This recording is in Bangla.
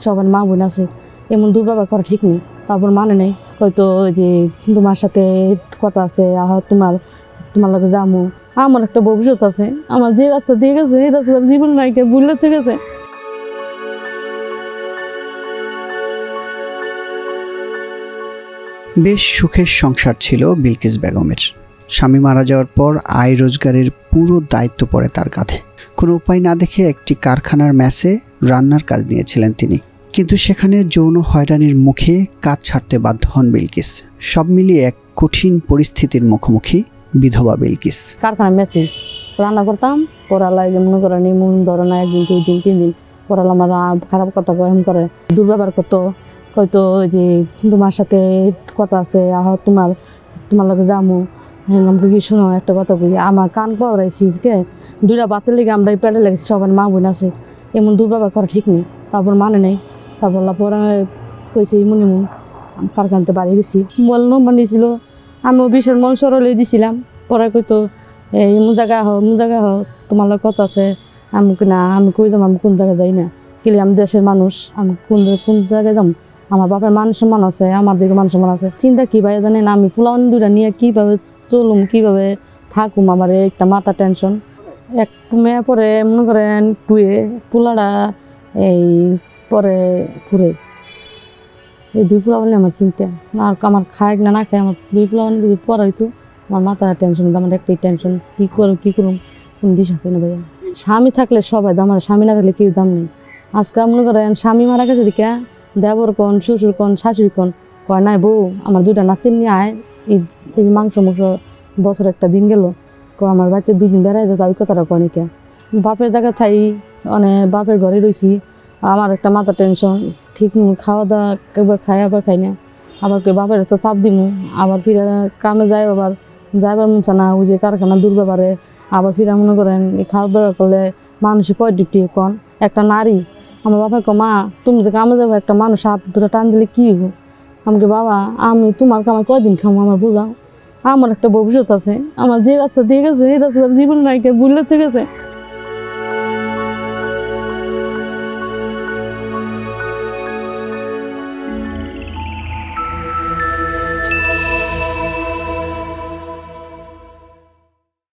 সবার মা বোন আছে, এমন দুর্ব্যবহার করা ঠিক নেই। তারপর মানে নেই, হয়তো যে তোমার সাথে কথা আছে, তোমার লগে যামু, আমার একটা ভবিষ্যৎ আছে, আমার যে রাস্তা দিয়ে গেছে এই রাস্তা জীবন নাইকে ভুলে ঠিক আছে। বেশ সুখের সংসার ছিল বিলকিস বেগমের। স্বামী মারা যাওয়ার পর আয় রোজগারের পুরো দায়িত্ব পড়ে তার কাঁধে। কোনো উপায় না দেখে একটি কারখানার মেসে রান্নার কাজ নিয়েছিলেন তিনি, কিন্তু সেখানে যৌন হয়রানির মুখে কাজ ছাড়তে বাধ্য হন বিলকিস। সব মিলিয়ে এক কঠিন পরিস্থিতির মুখোমুখি বিধবা বিলকিস। কারখানার মেসে রান্না করতাম, পড়ালাই যে মনে করেন এমন ধরো না, 1 দিন 2 দিন 3 দিন পড়ালা আমার খারাপ কথা এমন করে দুর্ব্যবহার করতো। হয়তো যে তোমার সাথে কথা আছে, তোমার লগে যামু, আমাকে কি শোনো একটা কথা কই, আমার কান পাওয়াইছি কে 2টা বাতের লেগে আমরা পেটে লেগেছি, সবার মা বোন আছে, এমন দুর্ব্যবহার করা ঠিক নেই। তারপর মানে নেই, তারপর পরে কইছে এমন কারখানাতে বাড়ি গেছি, মোবাইল নম্বর নিয়েছিল, আমিও বিশের মন সরলে দিছিলাম। পরে কইতো এমন জায়গায় তোমার লগে কথা আছে, আমাকে না, আমি কই যাম, আমি কোন জায়গায় যাই না, কিলে আমি দেশের মানুষ, আমি কোন জায়গায় যাম, আমার বাপের মান সম্মান আছে, আমার দিকে মান সম্মান আছে। চিন্তা কী ভাই জানেন, আমি পোলাওয়ান 2টা নিয়ে কীভাবে চলুম, কীভাবে থাকুম, আমার একটা মাথা টেনশন। এক মেয়ে পরে মনে করেন টুয়ে পোলাটা এই পরে পুরে এই 2 পোলা বলে আমার চিন্তা, আর আমার খায় না খায়, আমার 2 পোলা যদি পড়া হইতো আমার মাথার টেনশন, আমার একটাই টেনশন, কী করুম কোন দিশা পাই না ভাইয়া। স্বামী থাকলে সবাই দাম আছে, স্বামী না থাকলে কেউ দাম নেই। আজকে মনে করেন স্বামী মারা গেছে দিকে দেবর কন, শ্বশুর কন, শাশুড়ি কন কয় নাই বউ আমার 2টা নাতিন নিয়ে আয়, এই মাংস বছর একটা দিন গেল, আমার বাড়িতে 2 দিন বেড়াই যেত, ওই কথাটা কয় নাকি। বাপের জায়গায় থাই বাপের ঘরে রয়েছি, আমার একটা মাথা টেনশন, ঠিক খাওয়া দাওয়া একবার খাই আবার খাই না, আবার বাপের তো তাপ দিমু, আবার ফিরে কামে যাই, আবার যাইবার মন চায় না, ওই যে কারখানা দুর্ব্যবহারে আবার ফিরে মনে করেন এই খাওয়া দাওয়া করলে মানুষের কয় ডিউটি কন একটা নারী। আমার বাবা মা তুমি যে কামে যাবো, একটা মানুষ হাত ধরে টান দিলে কী হবো, আমাকে বাবা আমি তোমার কামাই কয়দিন খাবো, আমার বোঝাও, আমার একটা ভবিষ্যৎ আছে, আমার যে রাস্তা দিয়ে গেছে এই রাস্তা জীবন নাইকে ভুলে ঠিক আছে।